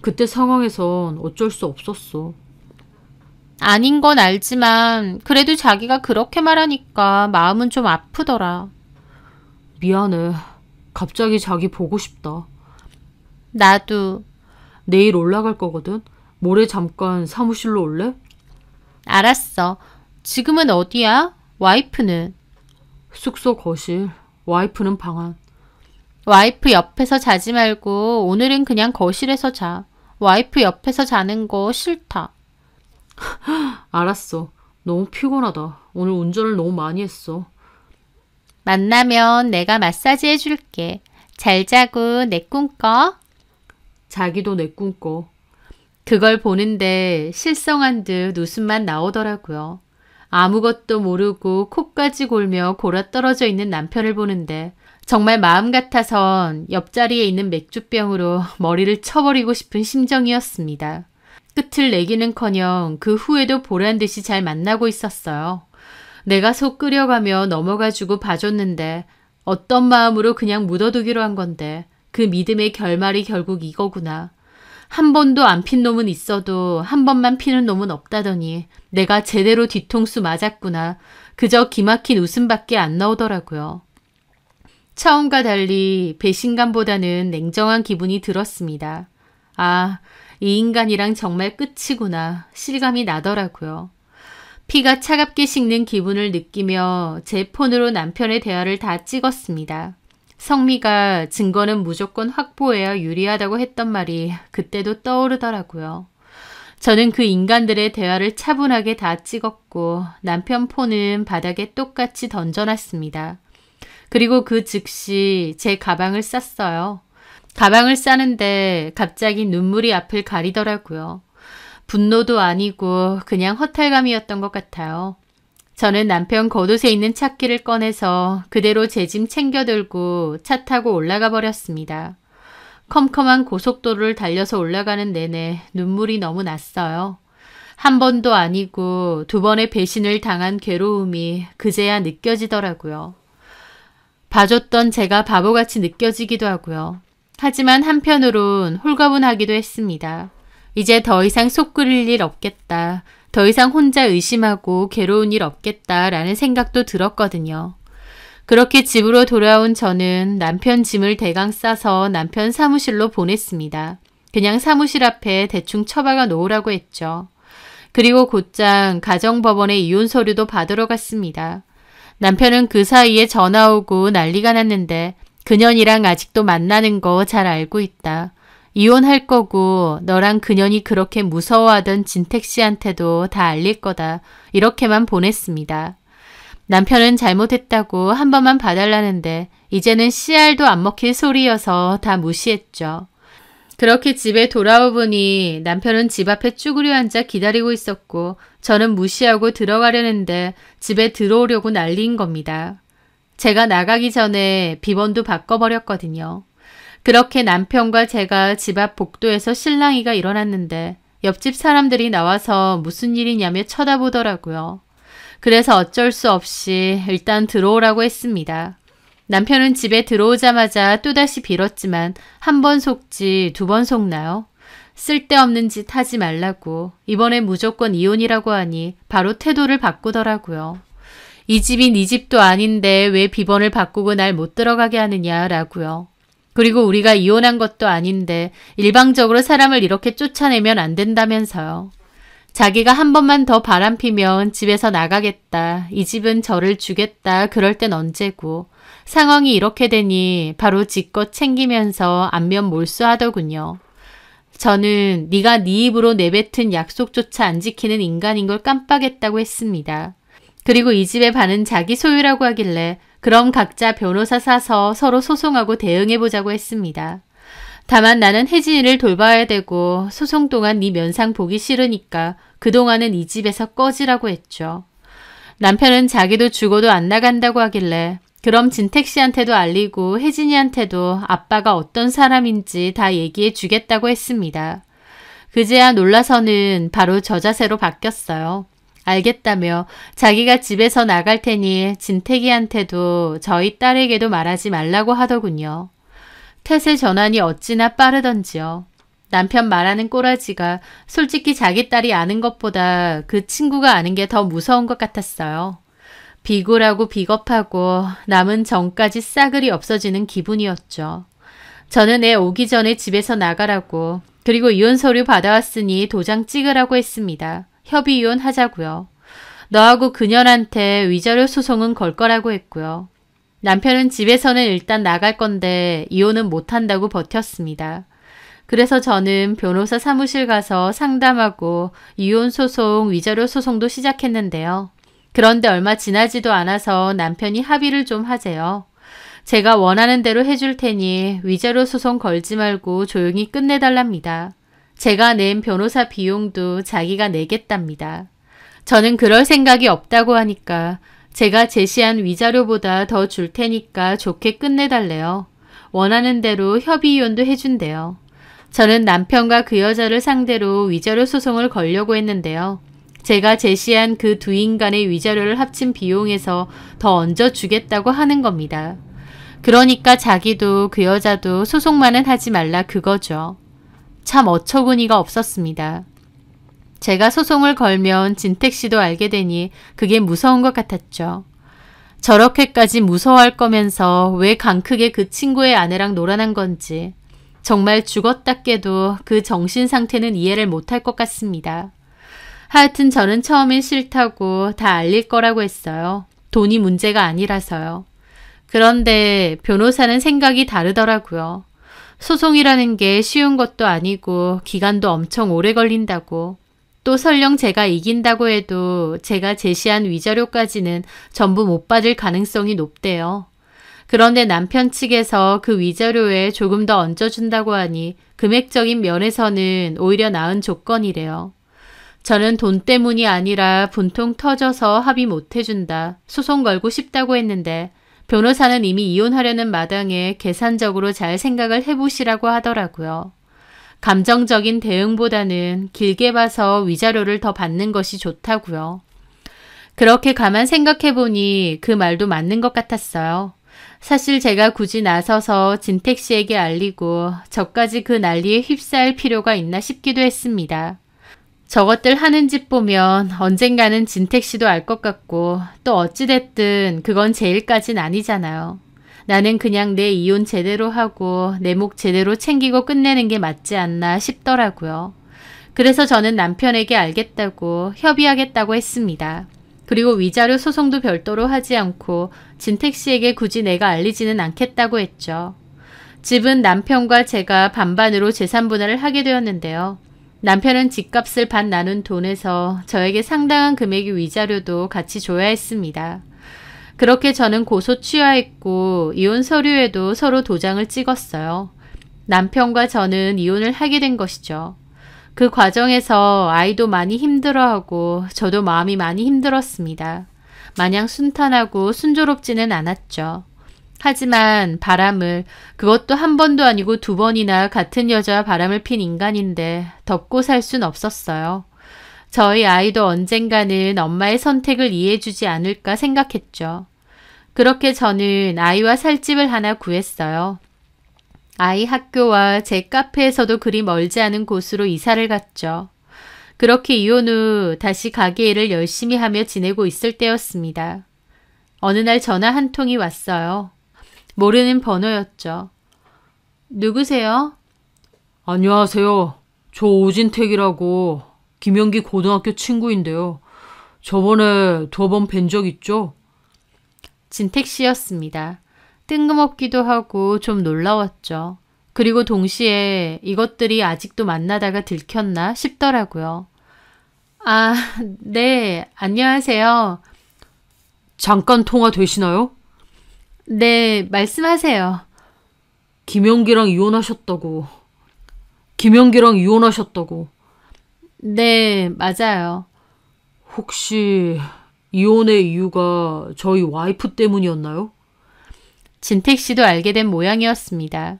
그때 상황에선 어쩔 수 없었어. 아닌 건 알지만 그래도 자기가 그렇게 말하니까 마음은 좀 아프더라. 미안해. 갑자기 자기 보고 싶다. 나도. 내일 올라갈 거거든? 모레 잠깐 사무실로 올래? 알았어. 지금은 어디야? 와이프는? 숙소 거실, 와이프는 방 안. 와이프 옆에서 자지 말고 오늘은 그냥 거실에서 자. 와이프 옆에서 자는 거 싫다. 알았어. 너무 피곤하다. 오늘 운전을 너무 많이 했어. 만나면 내가 마사지 해줄게. 잘 자고 내 꿈 꿔. 자기도 내 꿈 꿔. 그걸 보는데 실성한 듯 웃음만 나오더라고요. 아무것도 모르고 코까지 골며 골아떨어져 있는 남편을 보는데 정말 마음 같아선 옆자리에 있는 맥주병으로 머리를 쳐버리고 싶은 심정이었습니다. 끝을 내기는커녕 그 후에도 보란 듯이 잘 만나고 있었어요. 내가 속 끓여가며 넘어가주고 봐줬는데 어떤 마음으로 그냥 묻어두기로 한 건데 그 믿음의 결말이 결국 이거구나. 한 번도 안 핀 놈은 있어도 한 번만 피는 놈은 없다더니 내가 제대로 뒤통수 맞았구나. 그저 기막힌 웃음밖에 안 나오더라고요. 처음과 달리 배신감보다는 냉정한 기분이 들었습니다. 아, 이 인간이랑 정말 끝이구나. 실감이 나더라고요. 피가 차갑게 식는 기분을 느끼며 제 폰으로 남편의 대화를 다 찍었습니다. 성미가 증거는 무조건 확보해야 유리하다고 했던 말이 그때도 떠오르더라고요. 저는 그 인간들의 대화를 차분하게 다 찍었고 남편 폰은 바닥에 똑같이 던져놨습니다. 그리고 그 즉시 제 가방을 쌌어요. 가방을 싸는데 갑자기 눈물이 앞을 가리더라고요. 분노도 아니고 그냥 허탈감이었던 것 같아요. 저는 남편 겉옷에 있는 차키를 꺼내서 그대로 제 짐 챙겨 들고 차 타고 올라가 버렸습니다. 컴컴한 고속도로를 달려서 올라가는 내내 눈물이 너무 났어요. 한 번도 아니고 두 번의 배신을 당한 괴로움이 그제야 느껴지더라고요. 봐줬던 제가 바보같이 느껴지기도 하고요. 하지만 한편으론 홀가분하기도 했습니다. 이제 더 이상 속 끓일 일 없겠다. 더 이상 혼자 의심하고 괴로운 일 없겠다라는 생각도 들었거든요. 그렇게 집으로 돌아온 저는 남편 짐을 대강 싸서 남편 사무실로 보냈습니다. 그냥 사무실 앞에 대충 처박아 놓으라고 했죠. 그리고 곧장 가정법원에 이혼 서류도 받으러 갔습니다. 남편은 그 사이에 전화 오고 난리가 났는데 그년이랑 아직도 만나는 거 잘 알고 있다. 이혼할 거고 너랑 그년이 그렇게 무서워하던 진택 씨한테도 다 알릴 거다. 이렇게만 보냈습니다. 남편은 잘못했다고 한 번만 봐달라는데 이제는 씨알도 안 먹힐 소리여서 다 무시했죠. 그렇게 집에 돌아오 보니 남편은 집 앞에 쭈그려 앉아 기다리고 있었고 저는 무시하고 들어가려는데 집에 들어오려고 난리인 겁니다. 제가 나가기 전에 비번도 바꿔버렸거든요. 그렇게 남편과 제가 집 앞 복도에서 실랑이가 일어났는데 옆집 사람들이 나와서 무슨 일이냐며 쳐다보더라고요. 그래서 어쩔 수 없이 일단 들어오라고 했습니다. 남편은 집에 들어오자마자 또다시 빌었지만 한 번 속지 두 번 속나요? 쓸데없는 짓 하지 말라고 이번에 무조건 이혼이라고 하니 바로 태도를 바꾸더라고요. 이 집이 네 집도 아닌데 왜 비번을 바꾸고 날 못 들어가게 하느냐라고요. 그리고 우리가 이혼한 것도 아닌데 일방적으로 사람을 이렇게 쫓아내면 안 된다면서요. 자기가 한 번만 더 바람피면 집에서 나가겠다. 이 집은 저를 주겠다. 그럴 땐 언제고. 상황이 이렇게 되니 바로 지껏 챙기면서 안면 몰수하더군요. 저는 네가 네 입으로 내뱉은 약속조차 안 지키는 인간인 걸 깜빡했다고 했습니다. 그리고 이 집의 반은 자기 소유라고 하길래 그럼 각자 변호사 사서 서로 소송하고 대응해보자고 했습니다. 다만 나는 혜진이를 돌봐야 되고 소송 동안 네 면상 보기 싫으니까 그동안은 이 집에서 꺼지라고 했죠. 남편은 자기도 죽어도 안 나간다고 하길래 그럼 진택 씨한테도 알리고 혜진이한테도 아빠가 어떤 사람인지 다 얘기해 주겠다고 했습니다. 그제야 놀라서는 바로 저 자세로 바뀌었어요. 알겠다며 자기가 집에서 나갈 테니 진택이한테도 저희 딸에게도 말하지 말라고 하더군요. 태세 전환이 어찌나 빠르던지요. 남편 말하는 꼬라지가 솔직히 자기 딸이 아는 것보다 그 친구가 아는 게 더 무서운 것 같았어요. 비굴하고 비겁하고 남은 정까지 싸그리 없어지는 기분이었죠. 저는 애 오기 전에 집에서 나가라고 그리고 이혼 서류 받아왔으니 도장 찍으라고 했습니다. 협의 이혼하자고요. 너하고 그녀한테 위자료 소송은 걸 거라고 했고요. 남편은 집에서는 일단 나갈 건데 이혼은 못한다고 버텼습니다. 그래서 저는 변호사 사무실 가서 상담하고 이혼 소송, 위자료 소송도 시작했는데요. 그런데 얼마 지나지도 않아서 남편이 합의를 좀 하재요. 제가 원하는 대로 해줄 테니 위자료 소송 걸지 말고 조용히 끝내달랍니다. 제가 낸 변호사 비용도 자기가 내겠답니다. 저는 그럴 생각이 없다고 하니까 제가 제시한 위자료보다 더 줄 테니까 좋게 끝내달래요. 원하는 대로 협의이혼도 해준대요. 저는 남편과 그 여자를 상대로 위자료 소송을 걸려고 했는데요. 제가 제시한 그 두 인간의 위자료를 합친 비용에서 더 얹어주겠다고 하는 겁니다. 그러니까 자기도 그 여자도 소송만은 하지 말라 그거죠. 참 어처구니가 없었습니다. 제가 소송을 걸면 진택 씨도 알게 되니 그게 무서운 것 같았죠. 저렇게까지 무서워할 거면서 왜 강크게 그 친구의 아내랑 놀아난 건지 정말 죽었다 깨도 그 정신 상태는 이해를 못할 것 같습니다. 하여튼 저는 처음엔 싫다고 다 알릴 거라고 했어요. 돈이 문제가 아니라서요. 그런데 변호사는 생각이 다르더라고요. 소송이라는 게 쉬운 것도 아니고 기간도 엄청 오래 걸린다고. 또 설령 제가 이긴다고 해도 제가 제시한 위자료까지는 전부 못 받을 가능성이 높대요. 그런데 남편 측에서 그 위자료에 조금 더 얹어준다고 하니 금액적인 면에서는 오히려 나은 조건이래요. 저는 돈 때문이 아니라 분통 터져서 합의 못 해준다. 소송 걸고 싶다고 했는데 변호사는 이미 이혼하려는 마당에 계산적으로 잘 생각을 해보시라고 하더라고요. 감정적인 대응보다는 길게 봐서 위자료를 더 받는 것이 좋다고요. 그렇게 가만 생각해보니 그 말도 맞는 것 같았어요. 사실 제가 굳이 나서서 진택 씨에게 알리고 저까지 그 난리에 휩싸일 필요가 있나 싶기도 했습니다. 저것들 하는 짓 보면 언젠가는 진택 씨도 알 것 같고 또 어찌됐든 그건 제 일까진 아니잖아요. 나는 그냥 내 이혼 제대로 하고 내 목 제대로 챙기고 끝내는 게 맞지 않나 싶더라고요. 그래서 저는 남편에게 알겠다고 협의하겠다고 했습니다. 그리고 위자료 소송도 별도로 하지 않고 진택 씨에게 굳이 내가 알리지는 않겠다고 했죠. 집은 남편과 제가 반반으로 재산분할을 하게 되었는데요. 남편은 집값을 반 나눈 돈에서 저에게 상당한 금액의 위자료도 같이 줘야 했습니다. 그렇게 저는 고소 취하했고 이혼 서류에도 서로 도장을 찍었어요. 남편과 저는 이혼을 하게 된 것이죠. 그 과정에서 아이도 많이 힘들어하고 저도 마음이 많이 힘들었습니다. 마냥 순탄하고 순조롭지는 않았죠. 하지만 바람을, 그것도 한 번도 아니고 두 번이나 같은 여자와 바람을 핀 인간인데 덮고 살 순 없었어요. 저희 아이도 언젠가는 엄마의 선택을 이해해주지 않을까 생각했죠. 그렇게 저는 아이와 살 집을 하나 구했어요. 아이 학교와 제 카페에서도 그리 멀지 않은 곳으로 이사를 갔죠. 그렇게 이혼 후 다시 가게 일을 열심히 하며 지내고 있을 때였습니다. 어느 날 전화 한 통이 왔어요. 모르는 번호였죠. 누구세요? 안녕하세요. 저 오진택이라고 김영기 고등학교 친구인데요. 저번에 2번 뵌 적 있죠? 진택 씨였습니다. 뜬금없기도 하고 좀 놀라웠죠. 그리고 동시에 이것들이 아직도 만나다가 들켰나 싶더라고요. 아, 네, 안녕하세요. 잠깐 통화 되시나요? 네, 말씀하세요. 김영기랑 이혼하셨다고. 김영기랑 이혼하셨다고. 네, 맞아요. 혹시 이혼의 이유가 저희 와이프 때문이었나요? 진택 씨도 알게 된 모양이었습니다.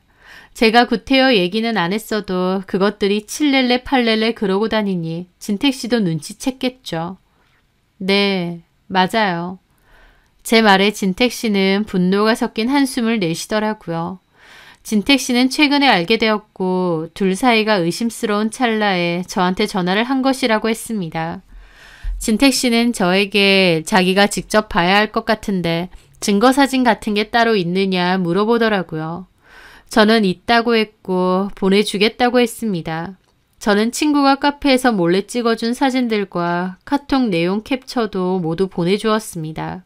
제가 구태여 얘기는 안 했어도 그것들이 칠렐레 팔렐레 그러고 다니니 진택 씨도 눈치챘겠죠. 네, 맞아요. 제 말에 진택 씨는 분노가 섞인 한숨을 내쉬더라고요. 진택 씨는 최근에 알게 되었고 둘 사이가 의심스러운 찰나에 저한테 전화를 한 것이라고 했습니다. 진택 씨는 저에게 자기가 직접 봐야 할 것 같은데 증거사진 같은 게 따로 있느냐 물어보더라고요. 저는 있다고 했고 보내주겠다고 했습니다. 저는 친구가 카페에서 몰래 찍어준 사진들과 카톡 내용 캡처도 모두 보내주었습니다.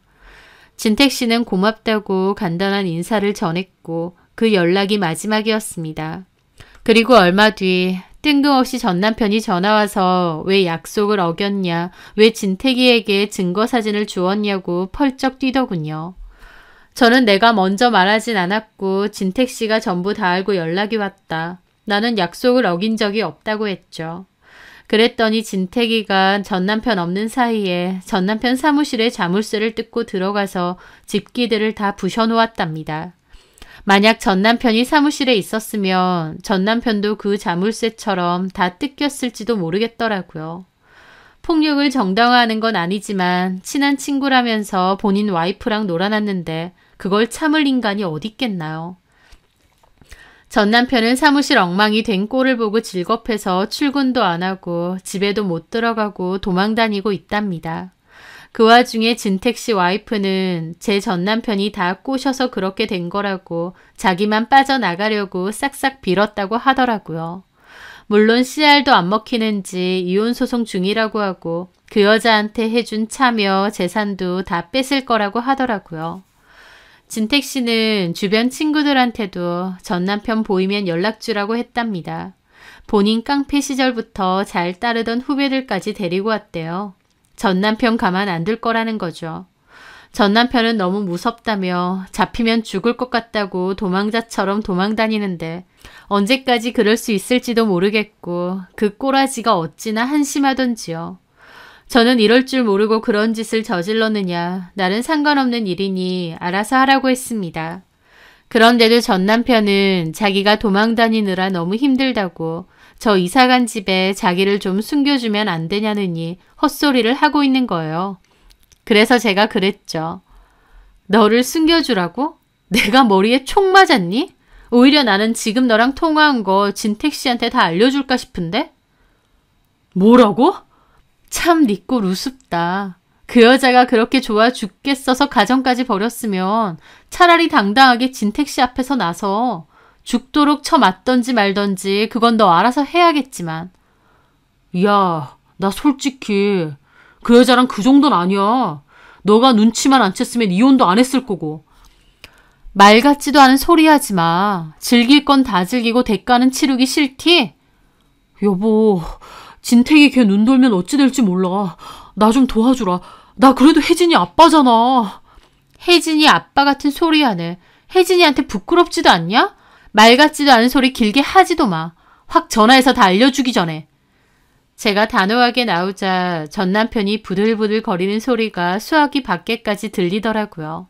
진택 씨는 고맙다고 간단한 인사를 전했고 그 연락이 마지막이었습니다. 그리고 얼마 뒤 뜬금없이 전 남편이 전화와서 왜 약속을 어겼냐, 왜 진택이에게 증거사진을 주었냐고 펄쩍 뛰더군요. 저는 내가 먼저 말하진 않았고 진택 씨가 전부 다 알고 연락이 왔다. 나는 약속을 어긴 적이 없다고 했죠. 그랬더니 진택이가 전 남편 없는 사이에 전 남편 사무실에 자물쇠를 뜯고 들어가서 집기들을 다 부셔놓았답니다. 만약 전 남편이 사무실에 있었으면 전 남편도 그 자물쇠처럼 다 뜯겼을지도 모르겠더라고요. 폭력을 정당화하는 건 아니지만 친한 친구라면서 본인 와이프랑 놀아놨는데 그걸 참을 인간이 어딨겠나요. 전 남편은 사무실 엉망이 된 꼴을 보고 질겁해서 출근도 안 하고 집에도 못 들어가고 도망다니고 있답니다. 그 와중에 진택 씨 와이프는 제 전 남편이 다 꼬셔서 그렇게 된 거라고 자기만 빠져나가려고 싹싹 빌었다고 하더라고요. 물론 씨알도 안 먹히는지 이혼 소송 중이라고 하고 그 여자한테 해준 차며 재산도 다 뺏을 거라고 하더라고요. 진택 씨는 주변 친구들한테도 전 남편 보이면 연락 주라고 했답니다. 본인 깡패 시절부터 잘 따르던 후배들까지 데리고 왔대요. 전 남편 가만 안 둘 거라는 거죠. 전 남편은 너무 무섭다며 잡히면 죽을 것 같다고 도망자처럼 도망다니는데 언제까지 그럴 수 있을지도 모르겠고 그 꼬라지가 어찌나 한심하던지요. 저는 이럴 줄 모르고 그런 짓을 저질렀느냐. 나는 상관없는 일이니 알아서 하라고 했습니다. 그런데도 전 남편은 자기가 도망다니느라 너무 힘들다고 저 이사간 집에 자기를 좀 숨겨주면 안 되냐느니 헛소리를 하고 있는 거예요. 그래서 제가 그랬죠. 너를 숨겨주라고? 내가 머리에 총 맞았니? 오히려 나는 지금 너랑 통화한 거 진택 씨한테 다 알려줄까 싶은데? 뭐라고? 참 네 꼴 우습다. 그 여자가 그렇게 좋아 죽겠어서 가정까지 버렸으면 차라리 당당하게 진택 씨 앞에서 나서 죽도록 쳐맞던지 말던지 그건 너 알아서 해야겠지만. 야, 나 솔직히 그 여자랑 그 정도는 아니야. 너가 눈치만 안 챘으면 이혼도 안 했을 거고. 말 같지도 않은 소리 하지 마. 즐길 건 다 즐기고 대가는 치르기 싫디? 여보, 진택이 걔 눈 돌면 어찌 될지 몰라. 나 좀 도와주라. 나 그래도 혜진이 아빠잖아. 혜진이 아빠 같은 소리 하네. 혜진이한테 부끄럽지도 않냐? 말 같지도 않은 소리 길게 하지도 마. 확 전화해서 다 알려주기 전에. 제가 단호하게 나오자 전 남편이 부들부들 거리는 소리가 수화기 밖에까지 들리더라고요.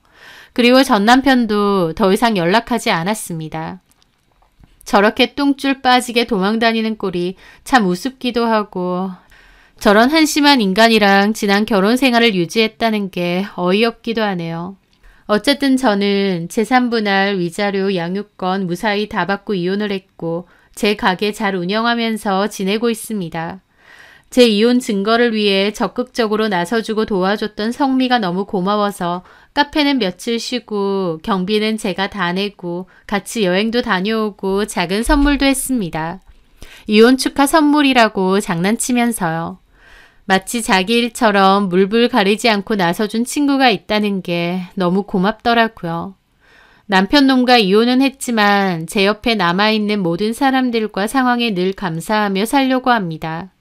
그리고 전 남편도 더 이상 연락하지 않았습니다. 저렇게 똥줄 빠지게 도망다니는 꼴이 참 우습기도 하고 저런 한심한 인간이랑 지난 결혼 생활을 유지했다는 게 어이없기도 하네요. 어쨌든 저는 재산분할, 위자료, 양육권 무사히 다 받고 이혼을 했고 제 가게 잘 운영하면서 지내고 있습니다. 제 이혼 증거를 위해 적극적으로 나서주고 도와줬던 성미가 너무 고마워서 카페는 며칠 쉬고 경비는 제가 다 내고 같이 여행도 다녀오고 작은 선물도 했습니다. 이혼 축하 선물이라고 장난치면서요. 마치 자기 일처럼 물불 가리지 않고 나서준 친구가 있다는 게 너무 고맙더라고요. 남편 놈과 이혼은 했지만 제 옆에 남아있는 모든 사람들과 상황에 늘 감사하며 살려고 합니다.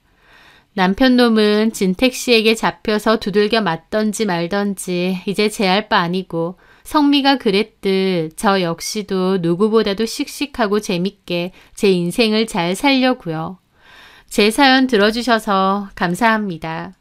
남편 놈은 진택 씨에게 잡혀서 두들겨 맞던지 말던지 이제 제 할 바 아니고 성미가 그랬듯 저 역시도 누구보다도 씩씩하고 재밌게 제 인생을 잘 살려고요. 제 사연 들어주셔서 감사합니다.